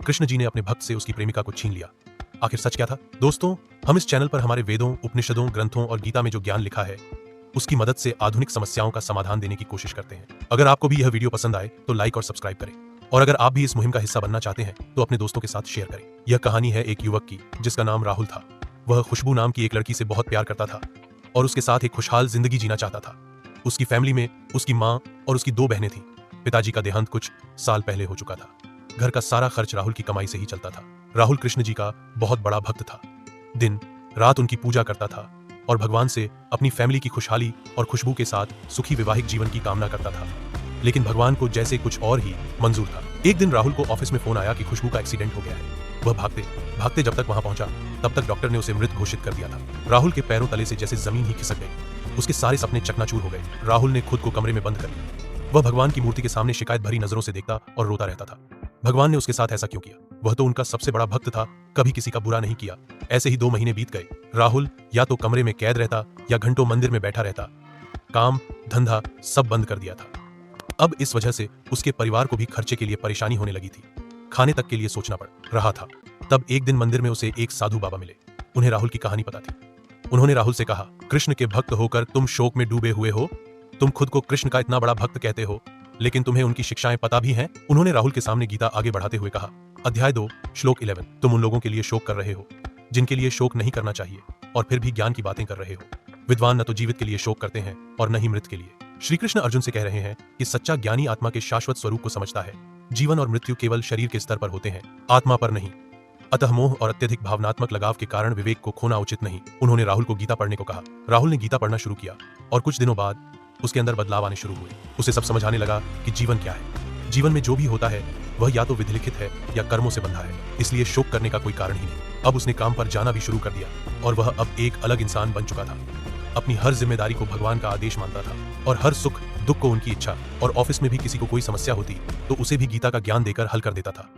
कृष्ण जी ने अपने भक्त से उसकी प्रेमिका को छीन लिया। आखिर सच क्या था? दोस्तों, हम इस चैनल पर हमारे वेदों, उपनिषदों, ग्रंथों और गीता में जो ज्ञान लिखा है उसकी मदद से आधुनिक समस्याओं का समाधान देने की कोशिश करते हैं। अगर आपको भी यह वीडियो पसंद आए तो लाइक और सब्सक्राइब करें, और अगर आप भी इस मुहिम का हिस्सा बनना चाहते हैं तो अपने दोस्तों के साथ शेयर करें। यह कहानी है एक युवक की जिसका नाम राहुल था। वह खुशबू नाम की एक लड़की से बहुत प्यार करता था और उसके साथ एक खुशहाल जिंदगी जीना चाहता था। उसकी फैमिली में उसकी माँ और उसकी 2 बहनें थीं। पिताजी का देहांत कुछ साल पहले हो चुका था। घर का सारा खर्च राहुल की कमाई से ही चलता था। राहुल कृष्ण जी का बहुत बड़ा भक्त था। दिन रात उनकी पूजा करता था और भगवान से अपनी फैमिली की खुशहाली और खुशबू के साथ सुखी वैवाहिक जीवन की कामना करता था। लेकिन भगवान को जैसे कुछ और ही मंजूर था। एक दिन राहुल को ऑफिस में फोन आया कि खुशबू का एक्सीडेंट हो गया है। वह भागते भागते जब तक वहां पहुंचा तब तक डॉक्टर ने उसे मृत घोषित कर दिया था। राहुल के पैरों तले से जैसे जमीन ही खिसक गई। उसके सारे सपने चकनाचूर हो गए। राहुल ने खुद को कमरे में बंद कर लिया। वह भगवान की मूर्ति के सामने शिकायत भरी नजरों से देखता और रोता रहता था। भगवान ने उसके साथ ऐसा क्यों किया? वह तो उनका सबसे बड़ा भक्त था, कभी किसी का बुरा नहीं किया। ऐसे ही 2 महीने बीत गए। राहुल या तो कमरे में कैद रहता या घंटों मंदिर में बैठा रहता। काम धंधा सब बंद कर दिया था। अब इस वजह से उसके परिवार को भी खर्चे के लिए परेशानी होने लगी थी। खाने तक के लिए सोचना पड़ रहा था। तब एक दिन मंदिर में उसे एक साधु बाबा मिले। उन्हें राहुल की कहानी पता थी। उन्होंने राहुल से कहा, कृष्ण के भक्त होकर तुम शोक में डूबे हुए हो। तुम खुद को कृष्ण का इतना बड़ा भक्त कहते हो, लेकिन तुम्हें उनकी शिक्षाएं पता भी हैं? उन्होंने राहुल के सामने गीता आगे बढ़ाते हुए कहा, अध्याय 2 श्लोक 11, तुम उन लोगों के लिए शोक कर रहे हो जिनके लिए शोक नहीं करना चाहिए, और फिर भी ज्ञान की बातें कर रहे हो। विद्वान न तो जीवित के लिए शोक करते हैं और न ही मृत के लिए। श्री कृष्ण अर्जुन से कह रहे हैं कि सच्चा ज्ञानी आत्मा के शाश्वत स्वरूप को समझता है। जीवन और मृत्यु केवल शरीर के स्तर पर होते हैं, आत्मा पर नहीं। अतः मोह और अत्यधिक भावनात्मक लगाव के कारण विवेक को खोना उचित नहीं। उन्होंने राहुल को गीता पढ़ने को कहा। राहुल ने गीता पढ़ना शुरू किया और कुछ दिनों बाद उसके अंदर बदलाव आने शुरू हुए। उसे सब समझ आने लगा कि जीवन क्या है। जीवन में जो भी होता है वह या तो विधिलिखित है या कर्मों से बंधा है, इसलिए शोक करने का कोई कारण ही नहीं। अब उसने काम पर जाना भी शुरू कर दिया और वह अब एक अलग इंसान बन चुका था। अपनी हर जिम्मेदारी को भगवान का आदेश मानता था और हर सुख दुख को उनकी इच्छा, और ऑफिस में भी किसी को कोई समस्या होती तो उसे भी गीता का ज्ञान देकर हल कर देता था।